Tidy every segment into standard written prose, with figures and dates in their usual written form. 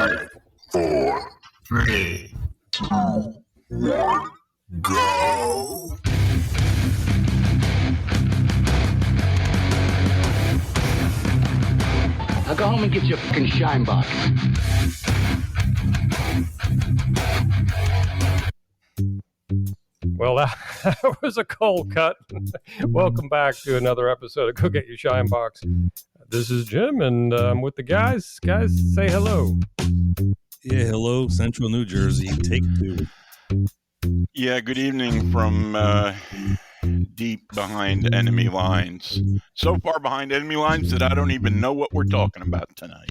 5, 4, 3, 2, 1, go. Now go home and get your fucking shine box. Well, that was a cold cut. Welcome back to another episode of Go Get Your Shine Box. This is Jim, and I'm with the guys. Guys, say hello. Yeah, hello, Central New Jersey. Take two. Yeah, good evening from deep behind enemy lines. So far behind enemy lines that I don't even know what we're talking about tonight.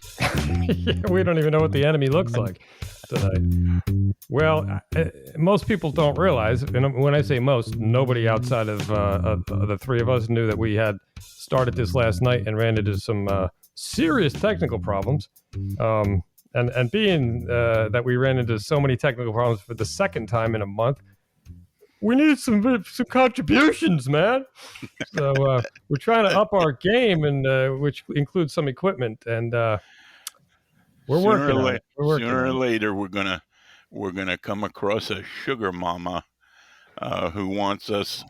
Yeah, we don't even know what the enemy looks like tonight. Well, most people don't realize, and when I say most, nobody outside of the three of us knew that we had started this last night and ran into some serious technical problems. And being that we ran into so many technical problems for the second time in a month, we need some contributions, man. So we're trying to up our game, and which includes some equipment, and we're working on it. Sooner or later, we're gonna come across a sugar mama who wants us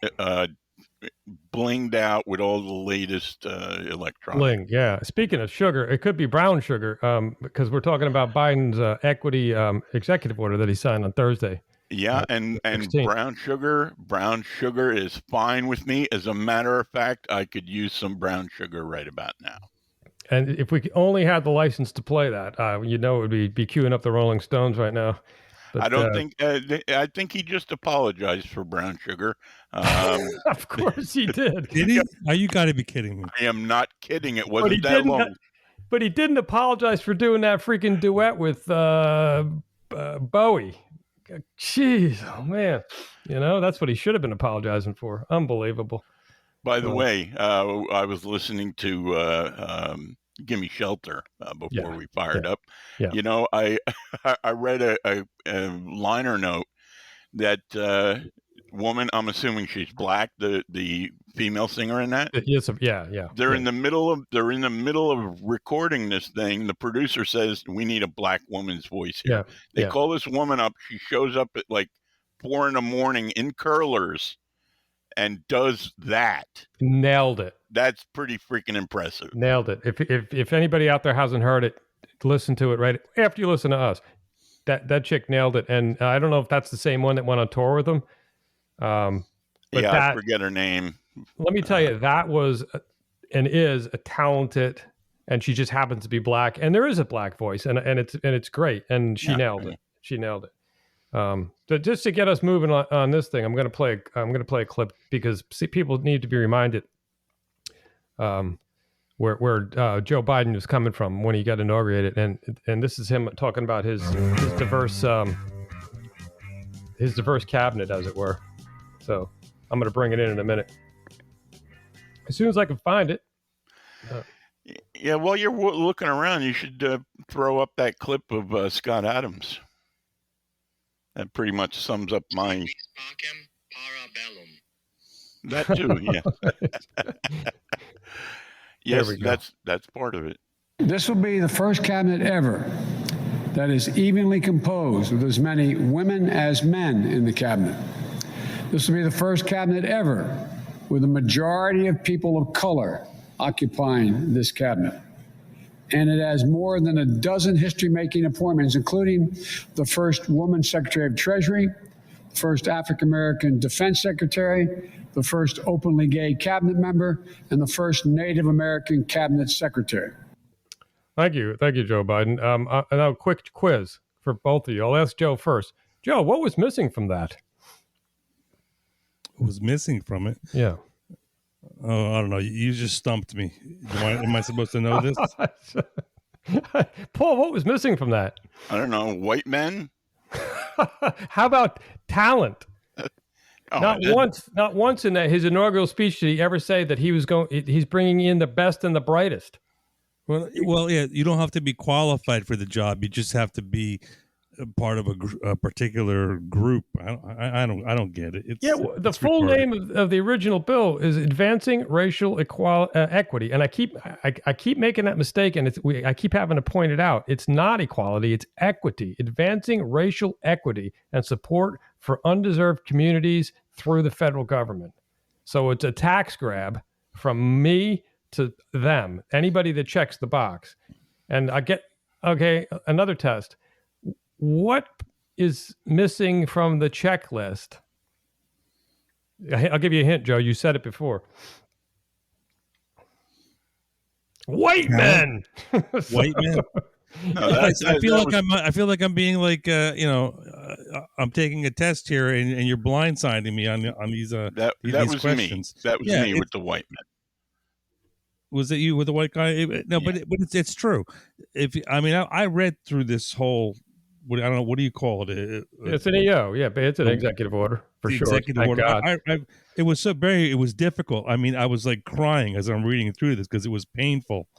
blinged out with all the latest electronics. Bling, yeah. Speaking of sugar, it could be brown sugar, because we're talking about Biden's equity executive order that he signed on Thursday. Yeah, and brown sugar is fine with me. As a matter of fact, I could use some brown sugar right about now. And if we only had the license to play that, it would be queuing up the Rolling Stones right now. But, I don't think. I think he just apologized for brown sugar. Of course he did. Did he? You got to be kidding me. I am not kidding. It wasn't that long. But he didn't apologize for doing that freaking duet with Bowie. Jeez, oh man, that's what he should have been apologizing for. Unbelievable. By the way, I was listening to Gimme Shelter before we fired up. Yeah. I read a liner note that woman, I'm assuming she's black, the female singer in that. Yes, yeah. They're in the middle of recording this thing. The producer says we need a black woman's voice here. Yeah. They call this woman up. She shows up at like 4 a.m. in curlers and does that. Nailed it. That's pretty freaking impressive. Nailed it. If anybody out there hasn't heard it, listen to it right after you listen to us. That chick nailed it. And I don't know if that's the same one that went on tour with him. But I forget her name. Let me tell you, that was and is a talented, and she just happens to be black, and there is a black voice, and it's great, and she nailed it. She nailed it. So just to get us moving on this thing, I'm going to play a clip because people need to be reminded where Joe Biden was coming from when he got inaugurated, and this is him talking about his diverse cabinet, as it were. So I'm going to bring it in a minute as soon as I can find it. Yeah, while you're looking around, you should throw up that clip of Scott Adams. That pretty much sums up my. That too, yeah. Yes, that's part of it. This will be the first cabinet ever that is evenly composed with as many women as men in the cabinet. This will be the first cabinet ever with a majority of people of color occupying this cabinet. And it has more than a dozen history-making appointments, including the first woman Secretary of Treasury, the first African-American Defense Secretary, the first openly gay cabinet member, and the first Native American cabinet secretary. Thank you, Joe Biden. Now, quick quiz for both of you. I'll ask Joe first. Joe, what was missing from that? What was missing from it? Yeah. Oh, I don't know. You just stumped me. Am I supposed to know this? Paul, what was missing from that? I don't know. White men? How about talent? Not once in his inaugural speech did he ever say that he's bringing in the best and the brightest. Well, yeah. You don't have to be qualified for the job. You just have to be part of a particular group. I don't get it. The it's full retarded. name of the original bill is Advancing Racial Equity, and I keep making that mistake, and I keep having to point it out. It's not equality; it's equity. Advancing racial equity and support for undeserved communities through the federal government. So it's a tax grab from me to them. Anybody that checks the box, and I get another test. What is missing from the checklist? I'll give you a hint, Joe. You said it before. White men. White men. No, I feel like I'm being like I'm taking a test here, and you're blindsiding me on these that these was questions. me. That was me with the white man. Was it you with the white guy? No, Yeah. but it's true. I read through this whole. I don't know. What do you call it? It's an EO. Yeah, but it's an executive order for the sure. executive Thank order. God. It was it was difficult. I mean, I was like crying as I'm reading through this because it was painful.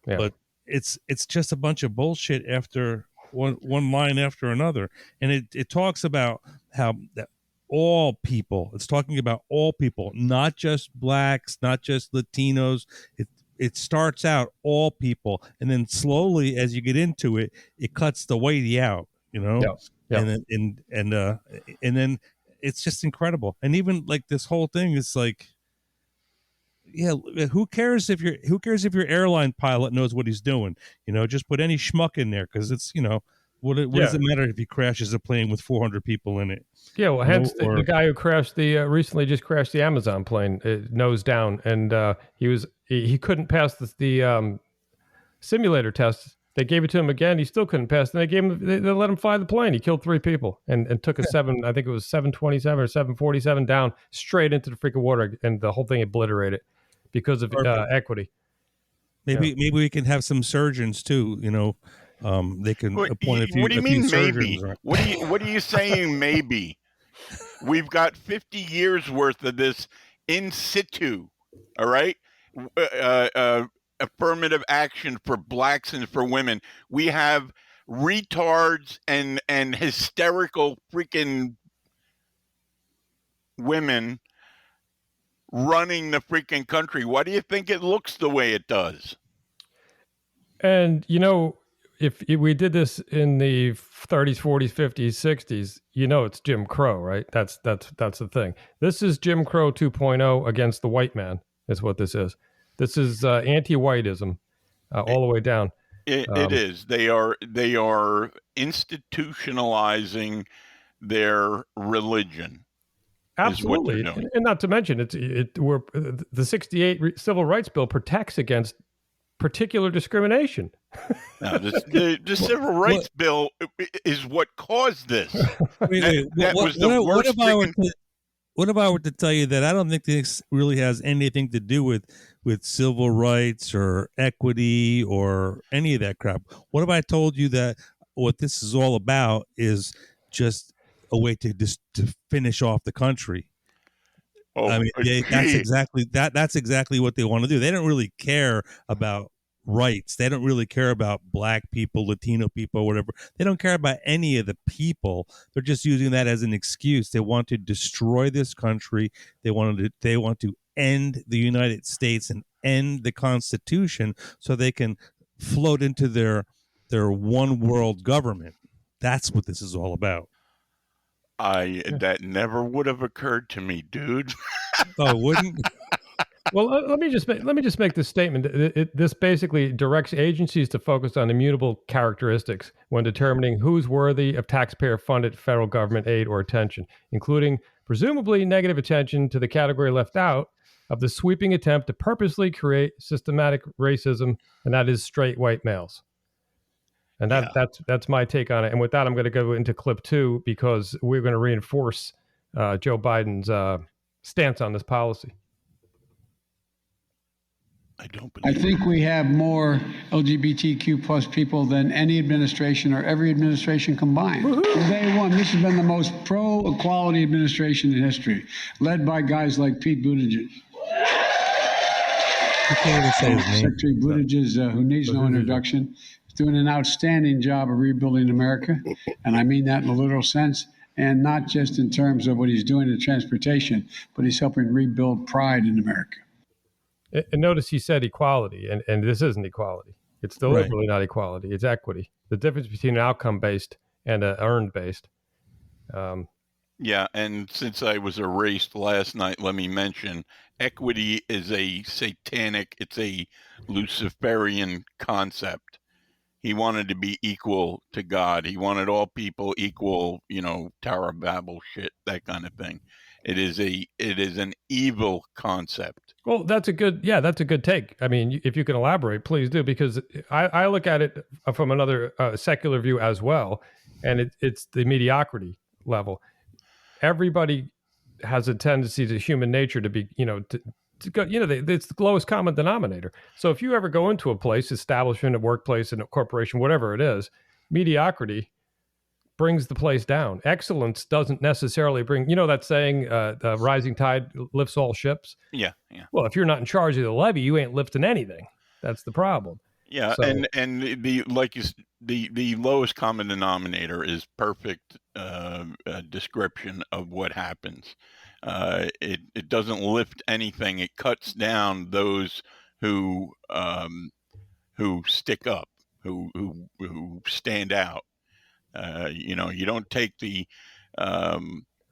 Yeah. But it's just a bunch of bullshit after one line after another, and it talks about how that all people. It's talking about all people, not just blacks, not just Latinos. It starts out all people, and then slowly as you get into it, it cuts the whitey out. Yeah. And then it's just incredible. And even like this whole thing is like, yeah, who cares if your airline pilot knows what he's doing? Just put any schmuck in there because it's what does it matter if he crashes a plane with 400 people in it? Yeah, well, hence the guy who crashed recently just crashed the Amazon plane nose down, and he couldn't pass the simulator test. They gave it to him again. He still couldn't pass. And they let him fly the plane. He killed 3 people and took a 727 or 747 down straight into the freaking water, and the whole thing obliterated because of equity. Maybe we can have some surgeons too. They can appoint a few. What do you mean surgeons, maybe? right? What are you saying? Maybe we've got 50 years worth of this in situ. All right. Affirmative action for blacks and for women. We have retards and hysterical freaking women running the freaking country. Why do you think it looks the way it does? And if we did this in the 30s, 40s, 50s, 60s, it's Jim Crow, right? That's the thing. This is Jim Crow 2.0 against the white man is what this is. This is anti-whiteism all the way down. It is. They are institutionalizing their religion. Absolutely, and not to mention the '68 Civil Rights Bill protects against particular discrimination. Now, the Civil Rights Bill is what caused this. What if I were to tell you that I don't think this really has anything to do with civil rights or equity or any of that crap? What if I told you that what this is all about is just a way to finish off the country? Oh, I mean, that's exactly what they want to do. They don't really care about rights. They don't really care about black people, Latino people, whatever. They don't care about any of the people. They're just using that as an excuse. They want to destroy this country. They want to end the United States and end the Constitution so they can float into their one world government. That's what this is all about. That never would have occurred to me, dude. Oh, wouldn't? Well, let me just make this statement. This basically directs agencies to focus on immutable characteristics when determining who's worthy of taxpayer-funded federal government aid or attention, including presumably negative attention to the category left out of the sweeping attempt to purposely create systematic racism, and that is straight white males. And that's my take on it. And with that, I'm going to go into clip 2 because we're going to reinforce Joe Biden's stance on this policy. I think we have more LGBTQ plus people than any administration or every administration combined. From day one, this has been the most pro-equality administration in history, led by guys like Pete Buttigieg. You can't even say his name. Secretary Buttigieg, who needs no introduction, doing an outstanding job of rebuilding America, and I mean that in a literal sense, and not just in terms of what he's doing in transportation, but he's helping rebuild pride in America. And notice he said equality, and this isn't equality. It's deliberately not equality. It's equity. The difference between an outcome-based and an earned-based. Yeah, and since I was erased last night, let me mention equity is a satanic, it's a Luciferian concept. He wanted to be equal to God. He wanted all people equal, Tower of Babel shit, that kind of thing. It is an evil concept. Well, that's a good take. I mean, if you can elaborate, please do, because I look at it from another secular view as well, and it's the mediocrity level. Everybody has a tendency to human nature to be, to go, it's the lowest common denominator. So if you ever go into a place, establishment, a workplace, and a corporation, whatever it is, mediocrity brings the place down. Excellence doesn't necessarily bring, that saying, the rising tide lifts all ships. Yeah. Well, if you're not in charge of the levee, you ain't lifting anything. That's the problem. Yeah, So, and the lowest common denominator is perfect description of what happens. It doesn't lift anything. It cuts down those who stick up, who stand out. You don't take the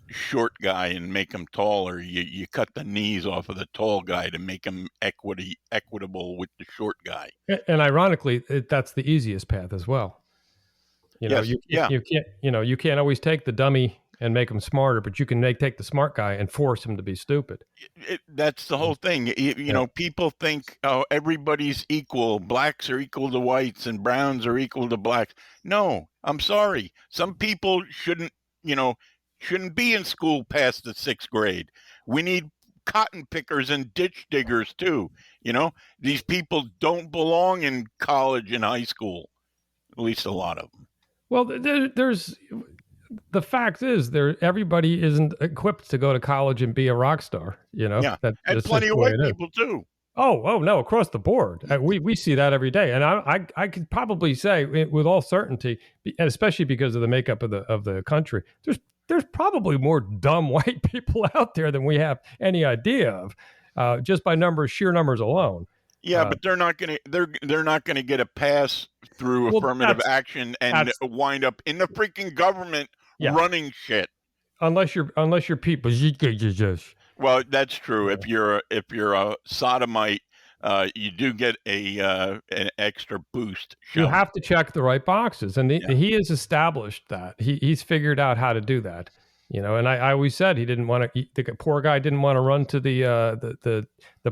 short guy and make him taller. You cut the knees off of the tall guy to make him equitable with the short guy. and ironically, that's the easiest path as well. You can't always take the dummy and make him smarter, but you can take the smart guy and force him to be stupid. That's the whole thing. People think, oh, everybody's equal. Blacks are equal to whites and browns are equal to blacks. No, I'm sorry. Some people shouldn't be in school past the 6th grade. We need cotton pickers and ditch diggers too. These people don't belong in college and high school, at least a lot of them. Well, there's the fact is everybody isn't equipped to go to college and be a rock star. Yeah, and plenty of white people too. Oh no, across the board. We see that every day, and I could probably say with all certainty, especially because of the makeup of the country, there's probably more dumb white people out there than we have any idea of, just by sheer numbers alone. Yeah, but they're not gonna get a pass through affirmative action and wind up in the freaking government running shit. Unless you're people. Well, that's true. If you're a sodomite, you do get an extra boost. You have to check the right boxes, and he has established that. He's figured out how to do that. And I always said he didn't want to. The poor guy didn't want to run to the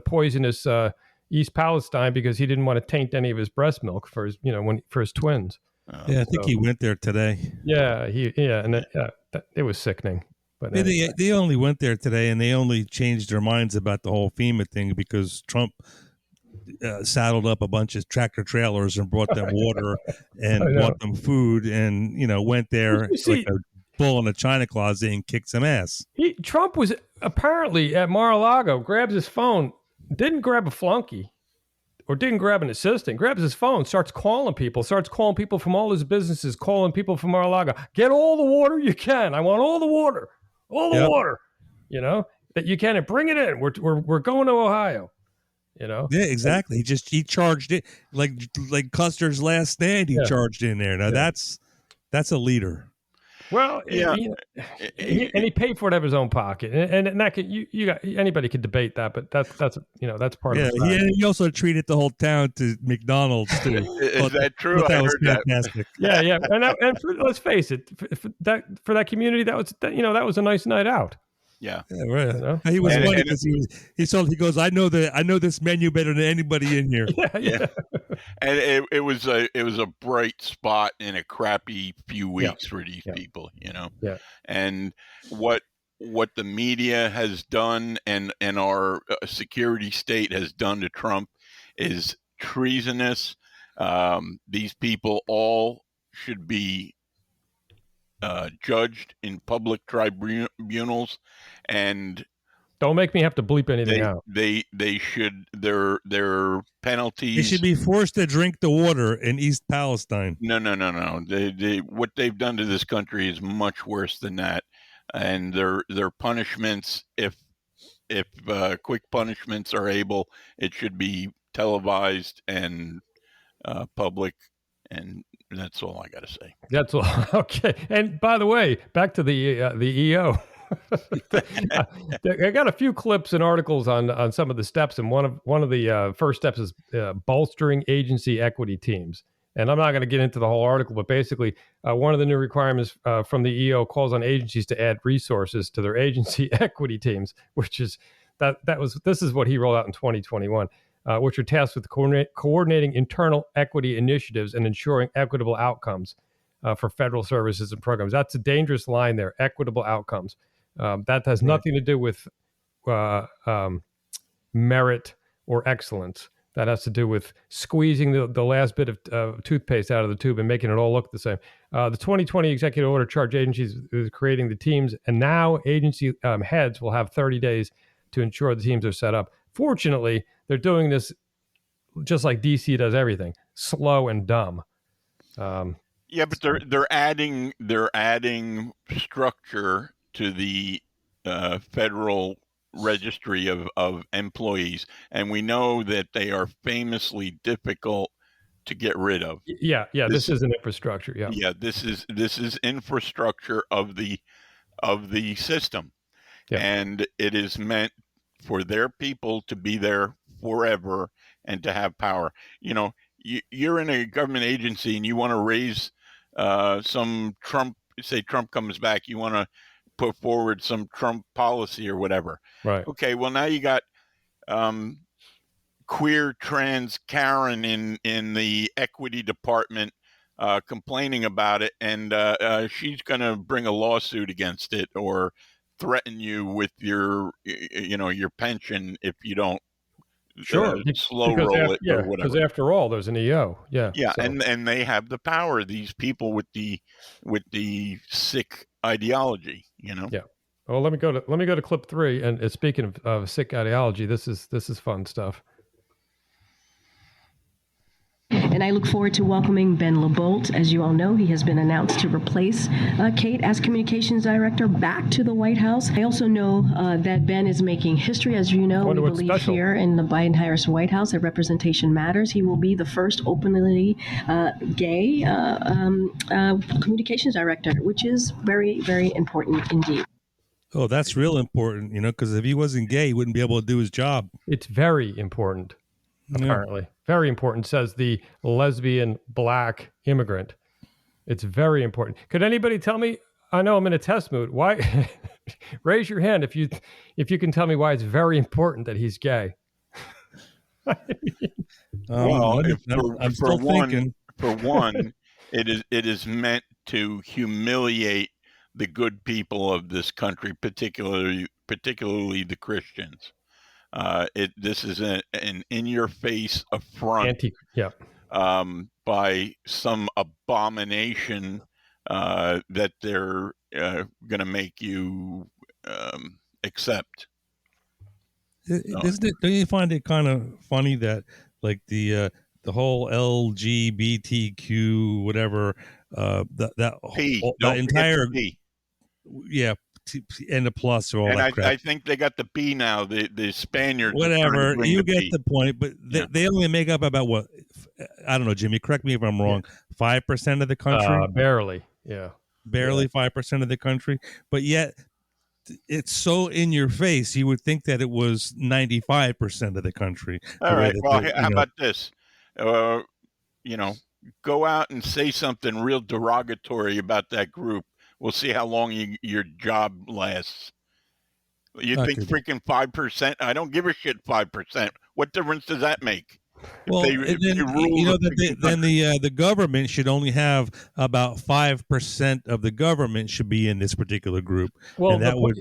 poisonous East Palestine because he didn't want to taint any of his breast milk for his for his twins. I think he went there today. Yeah, it was sickening. But they only went there today, and they only changed their minds about the whole FEMA thing because Trump saddled up a bunch of tractor trailers and brought them water and brought them food, and went there like a bull in a china closet and kicked some ass. Trump was apparently at Mar-a-Lago, grabs his phone, didn't grab a flunky or didn't grab an assistant, grabs his phone, starts calling people from all his businesses, calling people from Mar-a-Lago. Get all the water you can. I want all the water. Water, that you can, and bring it in. We're going to Ohio, Yeah, exactly. He charged it like Custer's Last Stand. He charged in there. Now that's a leader. Well, and he paid for it out of his own pocket, and that could anybody could debate that, but that's part of it. He also treated the whole town to McDonald's too. Is that true? I heard fantastic. That. Yeah, let's face it, for that community, that was a nice night out. Yeah, right. He was funny because he goes, I know this menu better than anybody in here. Yeah. And it was a bright spot in a crappy few weeks for these people, Yeah. And what the media has done and our security state has done to Trump is treasonous. These people all should be judged in public tribunals, and Don't make me have to bleep anything out. They should their penalties. They should be forced to drink the water in East Palestine. No. They what they've done to this country is much worse than that, and their punishments, if quick punishments are able, it should be televised and public, and that's all I got to say. That's all. Okay. And by the way, back to the EO. I got a few clips and articles on some of the steps, and one of the first steps is bolstering agency equity teams. And I'm not going to get into the whole article, but basically, one of the new requirements from the EO calls on agencies to add resources to their agency equity teams, which is this is what he rolled out in 2021, which are tasked with coordinating internal equity initiatives and ensuring equitable outcomes for federal services and programs. That's a dangerous line there, equitable outcomes. That has nothing to do with merit or excellence. That has to do with squeezing the last bit of toothpaste out of the tube and making it all look the same. The 2020 executive order charged agencies with creating the teams, and now agency heads will have 30 days to ensure the teams are set up. Fortunately, they're doing this just like DC does everything, slow and dumb. Yeah, but they're adding structure to the federal registry of employees, and we know that they are famously difficult to get rid of. Yeah. This is an infrastructure. Yeah. This is infrastructure of the system, and it is meant for their people to be there forever and to have power. You know, you're in a government agency and you want to raise some Trump. Say Trump comes back, you want to put forward some Trump policy or whatever. Right. Okay. Well, now you got queer trans Karen in the equity department complaining about it, and she's going to bring a lawsuit against it or threaten you with your pension if you don't slow roll it or whatever. Because after all, there's an EO. Yeah. So. And they have the power. These people with the sick ideology, you know. Yeah. Well, let me go to clip 3. And speaking of sick ideology, this is fun stuff. And I look forward to welcoming Ben LeBolt. As you all know, he has been announced to replace Kate as communications director back to the White House. I also know that Ben is making history. As you know, we believe here in the Biden-Harris White House that representation matters. He will be the first openly gay communications director, which is very, very important indeed. Oh, that's real important, because if he wasn't gay, he wouldn't be able to do his job. It's very important. Apparently. Very important, says the lesbian black immigrant. It's very important. Could anybody tell me, I know I'm in a test mood, why raise your hand if you can tell me why it's very important that he's gay. Well, for one, it is meant to humiliate the good people of this country, particularly the Christians. This is an in-your-face affront by some abomination that they're going to make you accept. Isn't it? Don't you find it kind of funny that like the whole LGBTQ whatever that entire and the plus or all that crap. I think they got the B now. The Spaniards. Whatever, you get the point. But they only make up about what? I don't know, Jimmy. Correct me if I'm wrong. 5% of the country. Barely. Yeah. Barely 5% of the country. But yet, it's so in your face. You would think that it was 95% of the country. All right. Well, how about this? Go out and say something real derogatory about that group. We'll see how long your job lasts. You think freaking 5%? I don't give a shit. 5%. What difference does that make? Well, then the government should only have about 5% of the government should be in this particular group, and that would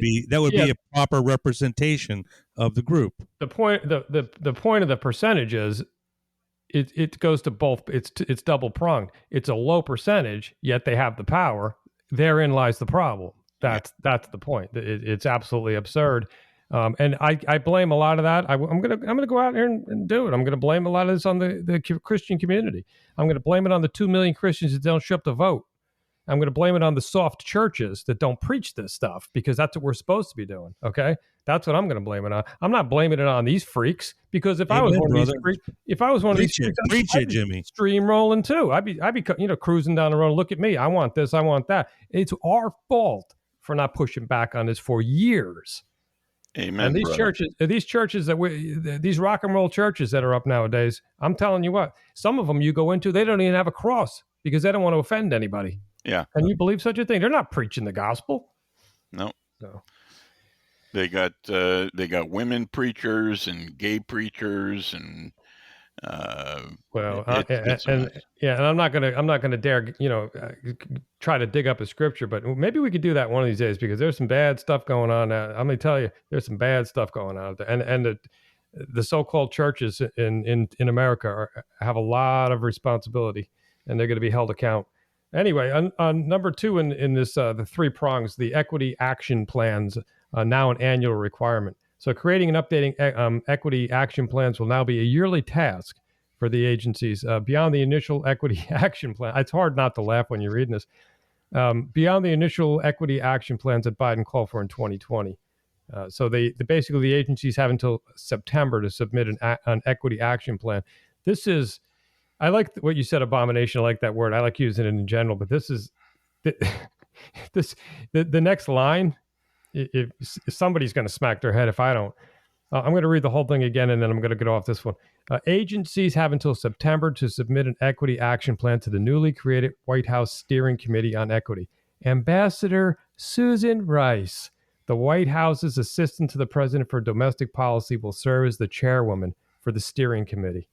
be a proper representation of the group. The point of the percentage is it goes to both. It's double pronged. It's a low percentage, yet they have the power. Therein lies the problem. That's the point. It's absolutely absurd. And I blame a lot of that. I'm gonna go out here and do it. I'm gonna blame a lot of this on the Christian community. I'm gonna blame it on the 2 million Christians that don't show up to vote. I'm going to blame it on the soft churches that don't preach this stuff because that's what we're supposed to be doing. Okay, that's what I'm going to blame it on. I'm not blaming it on these freaks because if I was one of these freaks, preach it, Jimmy, stream rolling too. I'd be cruising down the road. Look at me. I want this. I want that. It's our fault for not pushing back on this for years. Amen. And these churches these rock and roll churches that are up nowadays, I'm telling you what, some of them you go into, they don't even have a cross because they don't want to offend anybody. Yeah. Can you believe such a thing? They're not preaching the gospel. No. So they got women preachers and gay preachers and and I'm not gonna dare try to dig up a scripture, but maybe we could do that one of these days because there's some bad stuff going on. I'm gonna tell you, there's some bad stuff going on out there, and the so-called churches in America have a lot of responsibility, and they're going to be held account. Anyway, on number 2 in this the 3 prongs, the equity action plans now an annual requirement. So creating and updating equity action plans will now be a yearly task for the agencies. Beyond the initial equity action plan, it's hard not to laugh when you're reading this. Beyond the initial equity action plans that Biden called for in 2020. So basically the agencies have until September to submit an equity action plan. This is, I like what you said, abomination. I like that word. I like using it in general, but this is the next line. If somebody's going to smack their head if I don't. I'm going to read the whole thing again, and then I'm going to get off this one. Agencies have until September to submit an equity action plan to the newly created White House Steering Committee on Equity. Ambassador Susan Rice, the White House's assistant to the president for domestic policy, will serve as the chairwoman for the steering committee.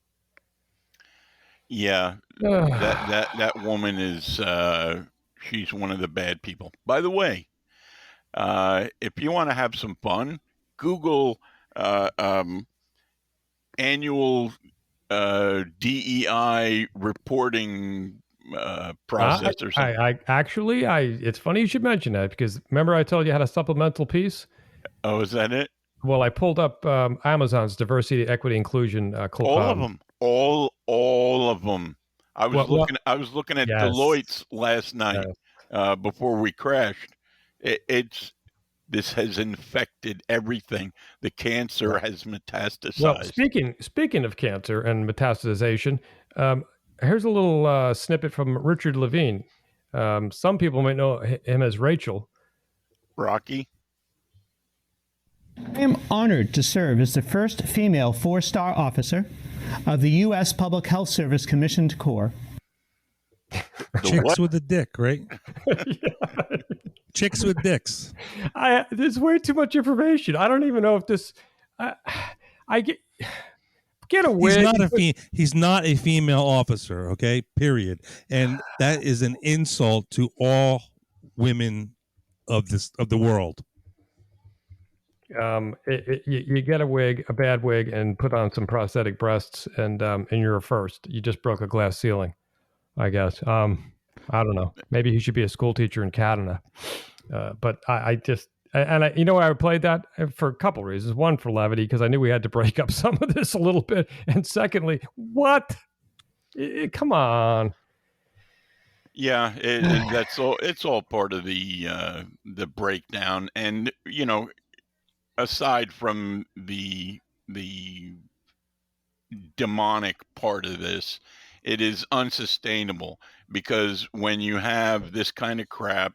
Yeah, that woman is she's one of the bad people. By the way, if you want to have some fun, Google annual DEI reporting process or something. It's funny you should mention that because remember I told you I had a supplemental piece? Oh, is that it? Well, I pulled up Amazon's diversity, equity, inclusion. All of them. All of them. I was looking at Deloitte's last night before we crashed. This has infected everything. The cancer has metastasized. Well, speaking of cancer and metastasization, here's a little snippet from Richard Levine. Some people might know him as Rachel. Rocky. I am honored to serve as the first female 4-star officer of the U.S. Public Health Service Commissioned Corps. Chicks with a dick, right? Yeah. Chicks with dicks. There's way too much information. I don't even know if this. I get away. He's not a female officer. Okay, period. And that is an insult to all women of the world. You get a bad wig, and put on some prosthetic breasts, and you're a first. You just broke a glass ceiling, I guess. I don't know. Maybe he should be a school teacher in Canada. But I I played that for a couple reasons. One, for levity, because I knew we had to break up some of this a little bit, and secondly, what? Come on. Yeah, that's all. It's all part of the breakdown, and aside from the demonic part of this, it is unsustainable because when you have this kind of crap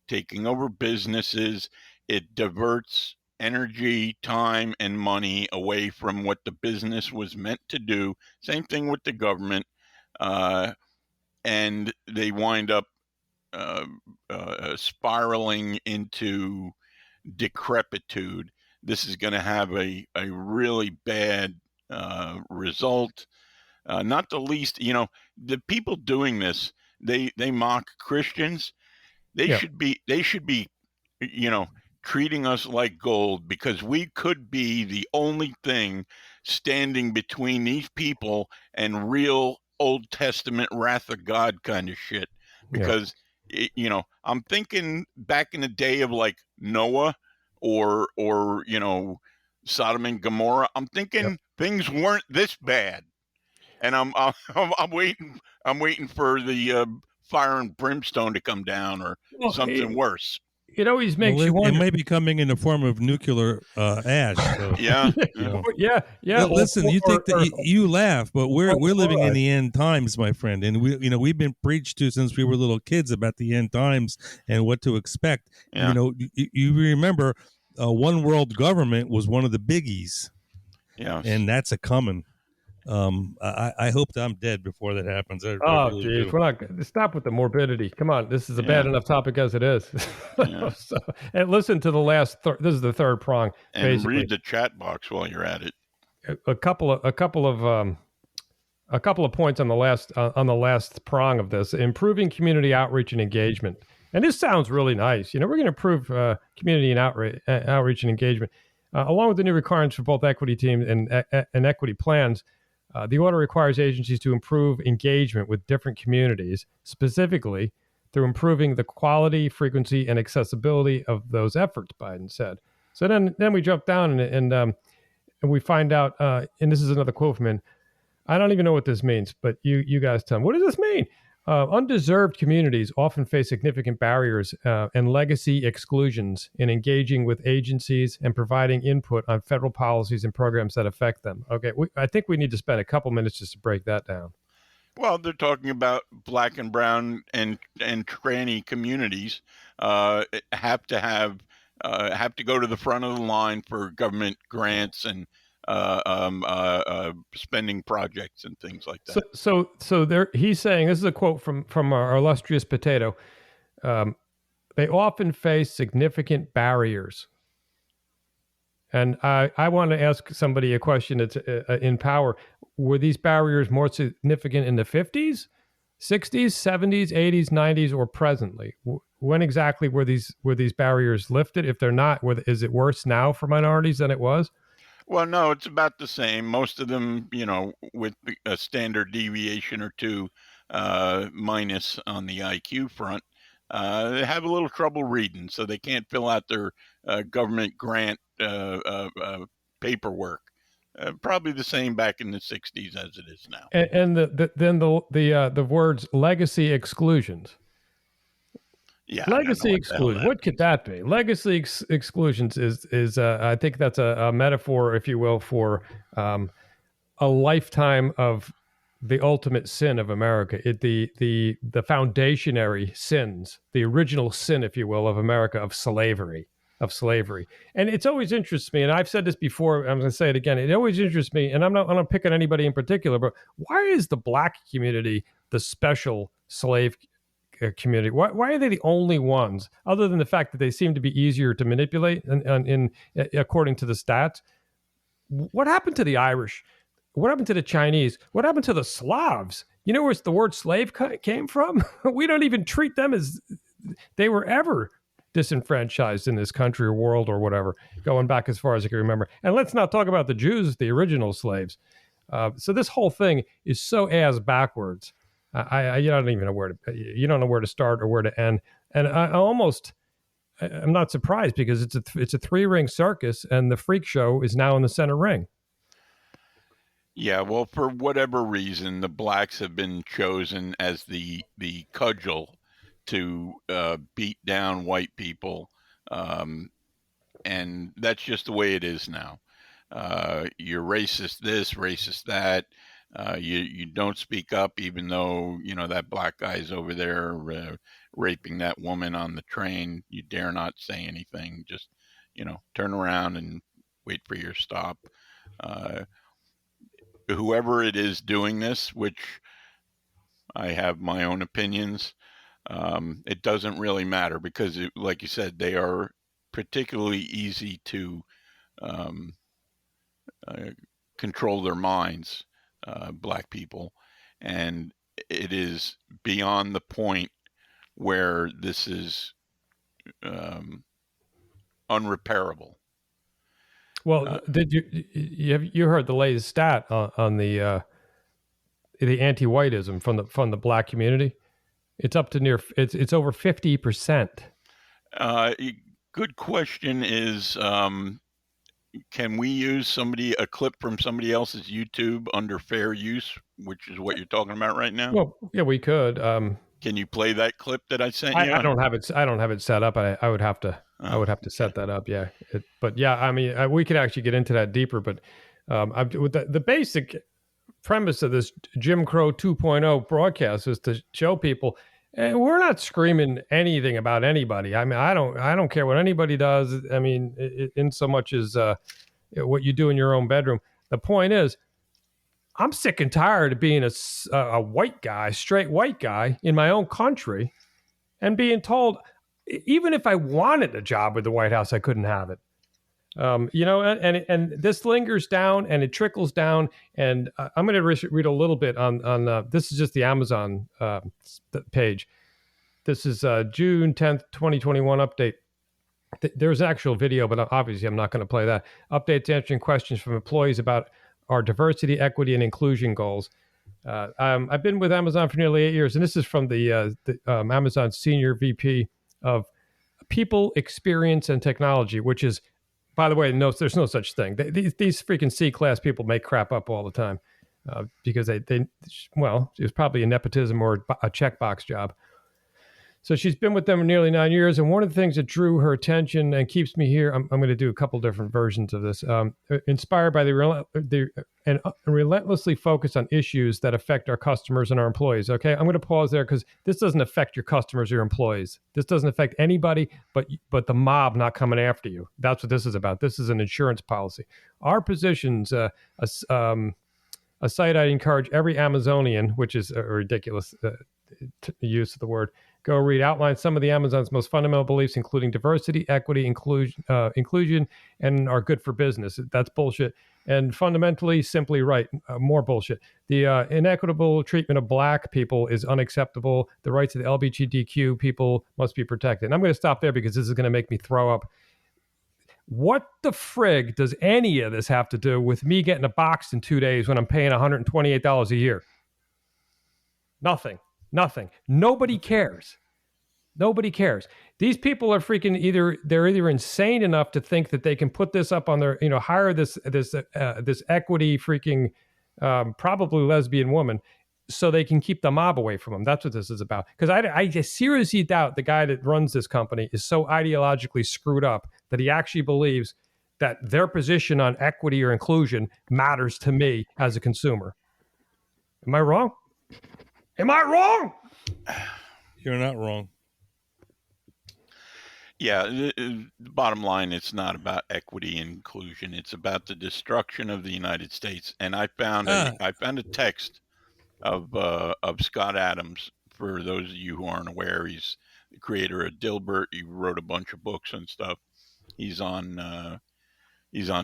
taking over businesses, it diverts energy, time, and money away from what the business was meant to do. Same thing with the government, and they wind up spiraling into decrepitude. This is going to have a really bad result. Not the least, the people doing this, they mock Christians. They should be, treating us like gold because we could be the only thing standing between these people and real Old Testament wrath of God kind of shit. Because, I'm thinking back in the day of like Noah, or Sodom and Gomorrah. I'm thinking things weren't this bad, and I'm waiting for the fire and brimstone to come down or something worse. It always makes Well, you it wonder. may be coming in the form of nuclear ash. So, Yeah. Yeah. Listen, you think that you laugh, but we're living in the end times, my friend, and we've been preached to since we were little kids about the end times and what to expect. Yeah. You remember one world government was one of the biggies, and that's a coming. I hope that I'm dead before that happens. I really geez, do. we're not. Stop with the morbidity. Come on, this is a bad enough topic as it is. So, and listen to the last. This is the third prong. And basically. read the chat box while you're at it. A couple of points on the last prong of this: improving community outreach and engagement. And this sounds really nice. We're going to improve community and outreach and engagement, along with the new requirements for both equity teams and equity plans. The order requires agencies to improve engagement with different communities, specifically through improving the quality, frequency, and accessibility of those efforts, Biden said. So then we jump down and we find out, and this is another quote from him. I don't even know what this means, but you guys tell me. What does this mean? Undeserved communities often face significant barriers and legacy exclusions in engaging with agencies and providing input on federal policies and programs that affect them. Okay, I think we need to spend a couple minutes just to break that down. Well, they're talking about black and brown and tranny communities have to go to the front of the line for government grants and spending projects and things like that. So there, he's saying, this is a quote from our illustrious potato. They often face significant barriers. And I want to ask somebody a question that's in power. Were these barriers more significant in the 50s, 60s, 70s, 80s, 90s, or presently? When exactly were these barriers lifted? If they're not, is it worse now for minorities than it was? Well, no, it's about the same. Most of them, with a standard deviation or two minus on the IQ front, have a little trouble reading, so they can't fill out their government grant paperwork. Probably the same back in the 60s as it is now. And the words legacy exclusions. Yeah, legacy exclusion. What could that be? Legacy exclusions is I think that's a metaphor, if you will, for a lifetime of the ultimate sin of America. The foundationary sins, the original sin, if you will, of America, of slavery. And it's always interests me, and I've said this before, I'm going to say it again. It always interests me, and I'm not picking anybody in particular, but why is the black community the special slave community? Why are they the only ones, other than the fact that they seem to be easier to manipulate in according to the stats? What happened to the Irish? What happened to the Chinese? What happened to the Slavs? You know where the word slave came from? We don't even treat them as they were ever disenfranchised in this country or world or whatever, going back as far as I can remember. And let's not talk about the Jews, the original slaves. So this whole thing is so ass backwards. You don't even know where to start or where to end. And I'm not surprised, because it's a 3-ring circus, and the freak show is now in the center ring. Yeah, well, for whatever reason, the blacks have been chosen as the cudgel to beat down white people, and that's just the way it is now. You're racist this, racist that. You don't speak up, even though that black guy's over there raping that woman on the train. You dare not say anything. Just turn around and wait for your stop. Whoever it is doing this, which I have my own opinions, it doesn't really matter, because like you said, they are particularly easy to control their minds, black people, and it is beyond the point where this is unrepairable. Well, did you heard the latest stat on the anti-whiteism from the black community? It's up to it's over 50%. good question is, can we use a clip from somebody else's YouTube under fair use, which is what you're talking about right now? Well, yeah, we could. Can you play that clip that I sent you? I don't have it. I don't have it set up. I would have to. I would have to set that up. Yeah. But yeah, I mean, we could actually get into that deeper. But with the basic premise of this Jim Crow 2.0 broadcast is to show people we're not screaming anything about anybody. I mean, I don't care what anybody does. I mean, in so much as what you do in your own bedroom. The point is, I'm sick and tired of being a white guy, straight white guy in my own country, and being told, even if I wanted a job with the White House, I couldn't have it. And this lingers down and it trickles down. And I'm going to read a little bit on this is just the Amazon page. This is June 10th, 2021 update. There's an actual video, but obviously I'm not going to play that. Updates answering questions from employees about our diversity, equity, and inclusion goals. I've been with Amazon for nearly 8 years, and this is from the Amazon Senior VP of People, Experience, and Technology, which is, by the way, there's no such thing. These freaking C-class people make crap up all the time because it was probably a nepotism or a checkbox job. So she's been with them for nearly 9 years. And one of the things that drew her attention and keeps me here, I'm going to do a couple different versions of this, inspired by and relentlessly focused on issues that affect our customers and our employees. Okay, I'm going to pause there because this doesn't affect your customers or your employees. This doesn't affect anybody but the mob not coming after you. That's what this is about. This is an insurance policy. Our positions, a site I encourage every Amazonian, which is a ridiculous use of the word, go read, outline some of the Amazon's most fundamental beliefs, including diversity, equity, inclusion, and are good for business. That's bullshit. And fundamentally, simply right, more bullshit. The inequitable treatment of black people is unacceptable. The rights of the LGBTQ people must be protected. And I'm going to stop there because this is going to make me throw up. What the frig does any of this have to do with me getting a box in 2 days when I'm paying $128 a year? Nothing. Nobody cares. These people are freaking they're either insane enough to think that they can put this up on their, hire this equity freaking probably lesbian woman so they can keep the mob away from them. That's what this is about. Because I seriously doubt the guy that runs this company is so ideologically screwed up that he actually believes that their position on equity or inclusion matters to me as a consumer. Am I wrong? You're not wrong. Yeah, the bottom line, it's not about equity and inclusion. It's about the destruction of the United States. And I found a text of Scott Adams. For those of you who aren't aware, he's the creator of Dilbert. He wrote a bunch of books and stuff. He's on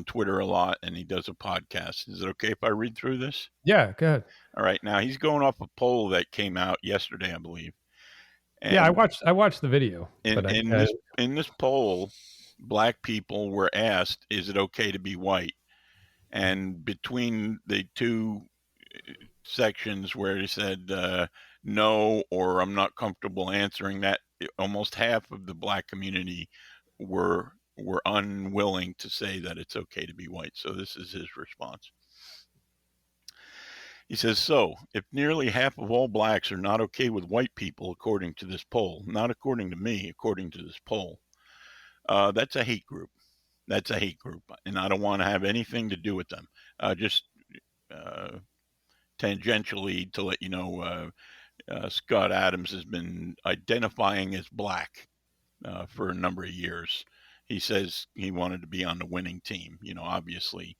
Twitter a lot, and he does a podcast. Is it okay if I read through this? Yeah, go ahead. All right. Now he's going off a poll that came out yesterday, I believe. And yeah, I watched the video. In this poll, black people were asked, "Is it okay to be white?" And between the two sections where they said no or I'm not comfortable answering that, almost half of the black community were unwilling to say that it's okay to be white. So this is his response. He says, so if nearly half of all blacks are not okay with white people, according to this poll, not according to me, according to this poll, that's a hate group. That's a hate group. And I don't want to have anything to do with them. Just tangentially to let you know, Scott Adams has been identifying as black for a number of years. He says he wanted to be on the winning team. Obviously,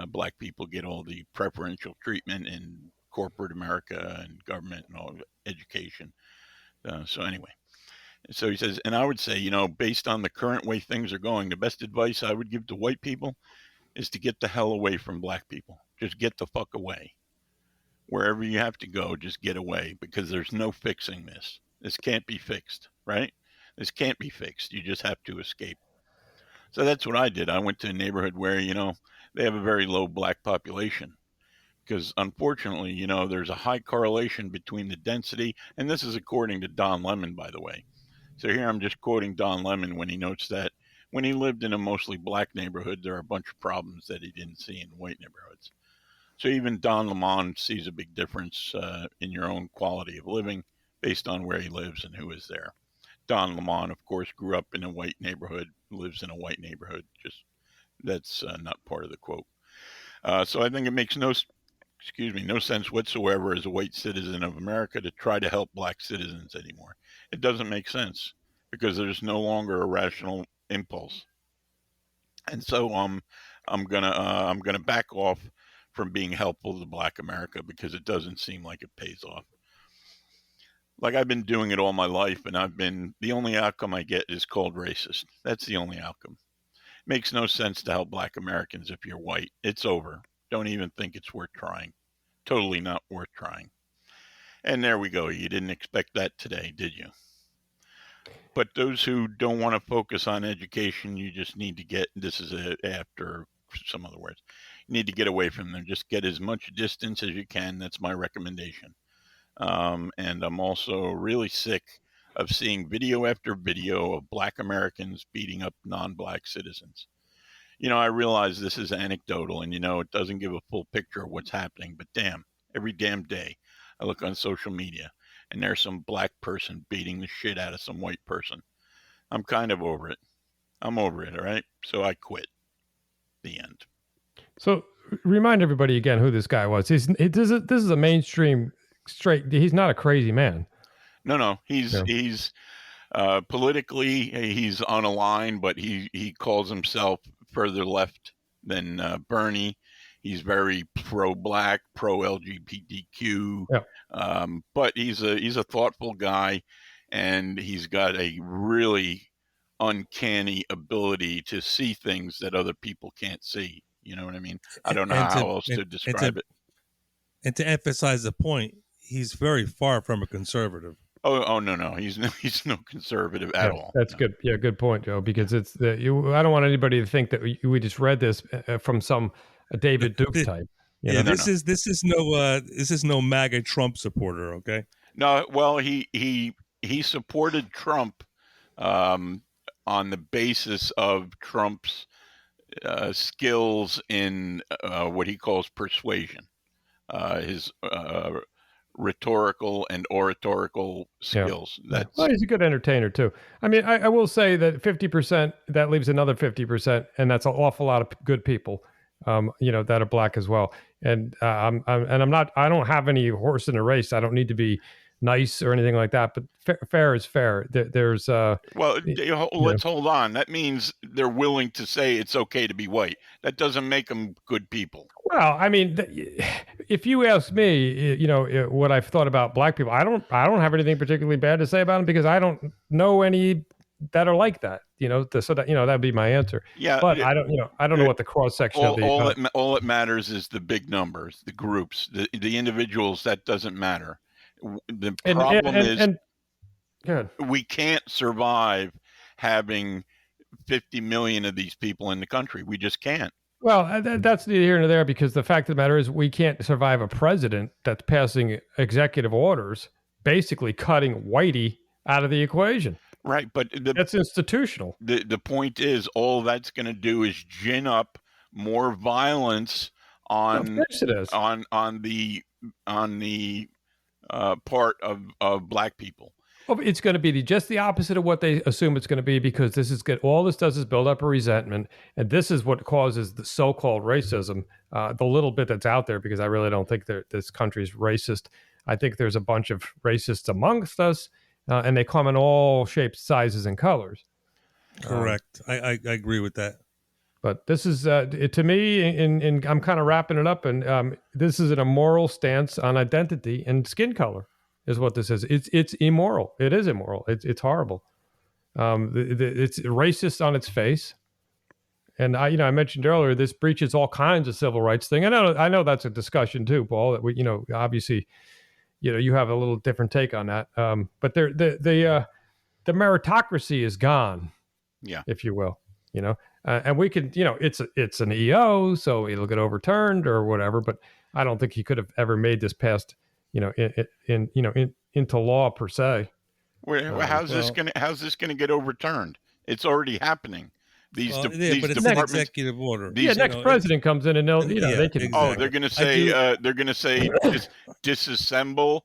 black people get all the preferential treatment in corporate America and government and all education. So anyway, so he says, and I would say, based on the current way things are going, the best advice I would give to white people is to get the hell away from black people. Just get the fuck away. Wherever you have to go, just get away, because there's no fixing this. This can't be fixed, right? This can't be fixed. You just have to escape. So that's what I did. I went to a neighborhood where, they have a very low black population because unfortunately, there's a high correlation between the density. And this is according to Don Lemon, by the way. So here I'm just quoting Don Lemon when he notes that When he lived in a mostly black neighborhood, there are a bunch of problems that he didn't see in white neighborhoods. So even Don Lemon sees a big difference in your own quality of living based on where he lives and who is there. Don Lemon, of course, grew up in a white neighborhood, lives in a white neighborhood. Just that's not part of the quote. So I think it makes no sense whatsoever as a white citizen of America to try to help black citizens anymore. It doesn't make sense because there's no longer a rational impulse. And so I'm gonna back off from being helpful to black America because it doesn't seem like it pays off. Like I've been doing it all my life, and the only outcome I get is called racist. That's the only outcome. It makes no sense to help black Americans if you're white. It's over. Don't even think it's worth trying. Totally not worth trying. And there we go. You didn't expect that today, did you? But those who don't want to focus on education, you just need to get, after some other words, you need to get away from them. Just get as much distance as you can. That's my recommendation. And I'm also really sick of seeing video after video of black Americans beating up non-black citizens. I realize this is anecdotal and, it doesn't give a full picture of what's happening, but every damn day I look on social media and there's some black person beating the shit out of some white person. I'm kind of over it. I'm over it. All right. So I quit. The end. So remind everybody again who this guy was. This is a mainstream straight. He's not a crazy man. No. He's politically, he's on a line, but he calls himself further left than Bernie. He's very pro-black, pro-LGBTQ, but he's a thoughtful guy, and he's got a really uncanny ability to see things that other people can't see. You know what I mean? I don't know how else to describe it. And to emphasize the point, he's very far from a conservative. Oh no, he's no conservative at all. That's good. Yeah, good point, Joe. Because I don't want anybody to think that we just read this from some David Duke type. This is no MAGA Trump supporter. Okay. No, well, he supported Trump on the basis of Trump's skills in what he calls persuasion, his rhetorical and oratorical skills. Well, he's a good entertainer too. I mean, I will say that 50%, that leaves another 50%, and that's an awful lot of good people, that are black as well. And I don't have any horse in the race. I don't need to be nice or anything like that, but fair is fair. Let's hold on. That means they're willing to say it's okay to be white. That doesn't make them good people. Well, I mean, if you ask me, what I've thought about black people, I don't have anything particularly bad to say about them because I don't know any that are like that. So that that'd be my answer. Yeah, but I don't know what the cross section of the all that matters is the big numbers, the groups, the individuals. That doesn't matter. The problem is we can't survive having 50 million of these people in the country. We just can't. Well, that's neither here nor there because the fact of the matter is we can't survive a president that's passing executive orders, basically cutting whitey out of the equation. Right, but that's institutional. The point is, all that's going to do is gin up more violence on the part of black people. Well, it's going to be just the opposite of what they assume it's going to be because this is good. All this does is build up a resentment, and this is what causes the so-called racism. The little bit that's out there, because I really don't think that this country is racist. I think there's a bunch of racists amongst us, and they come in all shapes, sizes, and colors. Correct. I agree with that. But this is, to me, and I'm kind of wrapping it up, and this is an immoral stance on identity and skin color. Is what this is. It's immoral. It is immoral. It's horrible. It's racist on its face. And I mentioned earlier, this breaches all kinds of civil rights thing. I know that's a discussion too, Paul. That we, obviously, you have a little different take on that. But the meritocracy is gone. Yeah, if you will. And we can, it's an EO, so it'll get overturned or whatever. But I don't think he could have ever made this past. Into law per se. How's this gonna get overturned? It's already happening. These Well, these but it's an departments. executive order. These- next president comes in and they'll, they can. exactly. Oh, they're gonna say disassemble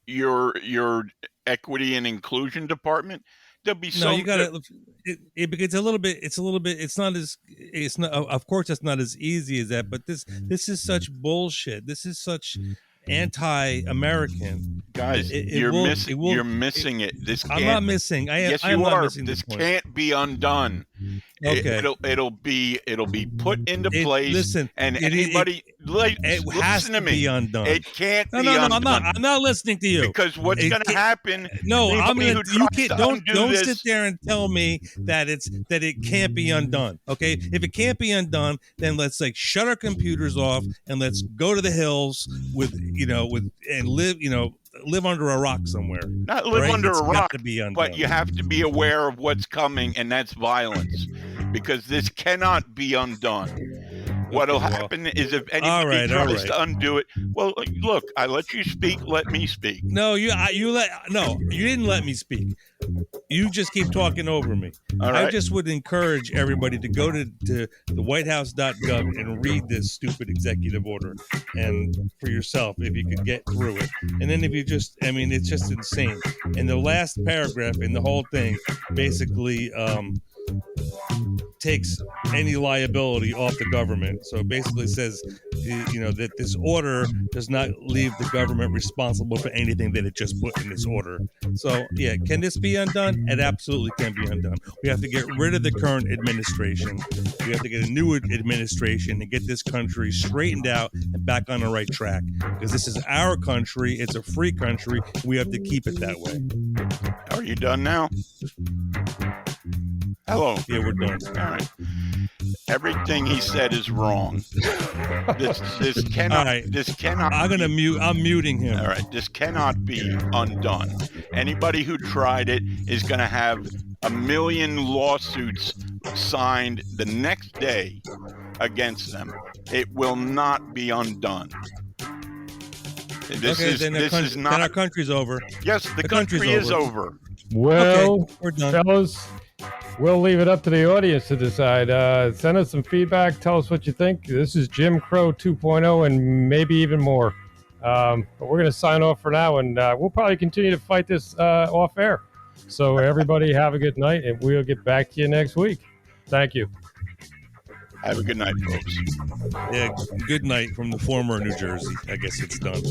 your equity and inclusion department. There'll be No, you got to. It's a little bit. It's not as. It's not. Of course, it's not as easy as that. But this is such bullshit. This is such anti-American. Guys, you're missing it. This can't, I'm not missing. Yes, I'm you not are. missing This point. can't be undone. Okay. It'll be put into place. Listen, and it has to be undone. It can't be undone. undone. I'm not listening to you. Because what's going to happen? No, I'm anybody gonna. who You tries can't. to undo Don't this- sit there and tell me that it can't be undone. Okay, if it can't be undone, then let's shut our computers off and let's go to the hills and live under a rock somewhere. Not live right? under It's a got rock, to be undone. but you have to be aware of what's coming, and that's violence, because this cannot be undone. What'll happen is if anybody tries to undo it. Well, look, I let you speak. Let me speak. No, you didn't let me speak. You just keep talking over me. All right. I just would encourage everybody to go to the whitehouse.gov and read this stupid executive order and for yourself if you could get through it. And then if you just, it's just insane. And the last paragraph in the whole thing basically takes any liability off the government. So it basically says, that this order does not leave the government responsible for anything that it just put in this order. So, yeah, can this be undone? It absolutely can be undone. We have to get rid of the current administration. We have to get a new administration and get this country straightened out and back on the right track. Because this is our country. It's a free country. We have to keep it that way. Are you done now? Hello. Yeah, we're done. All right. Everything he said is wrong. This cannot. All right. This cannot. I'm muting him. All right. This cannot be undone. Anybody who tried it is going to have 1 million lawsuits signed the next day against them. It will not be undone. Then our country's over. Yes, the country is over. Well, okay, we're done. fellas, we'll leave it up to the audience to decide. Send us some feedback. Tell us what you think. This is Jim Crow 2.0 and maybe even more. But we're going to sign off for now, and we'll probably continue to fight this off air. So everybody have a good night, and we'll get back to you next week. Thank you. Have a good night, folks. Yeah, good night from the former New Jersey. I guess it's done.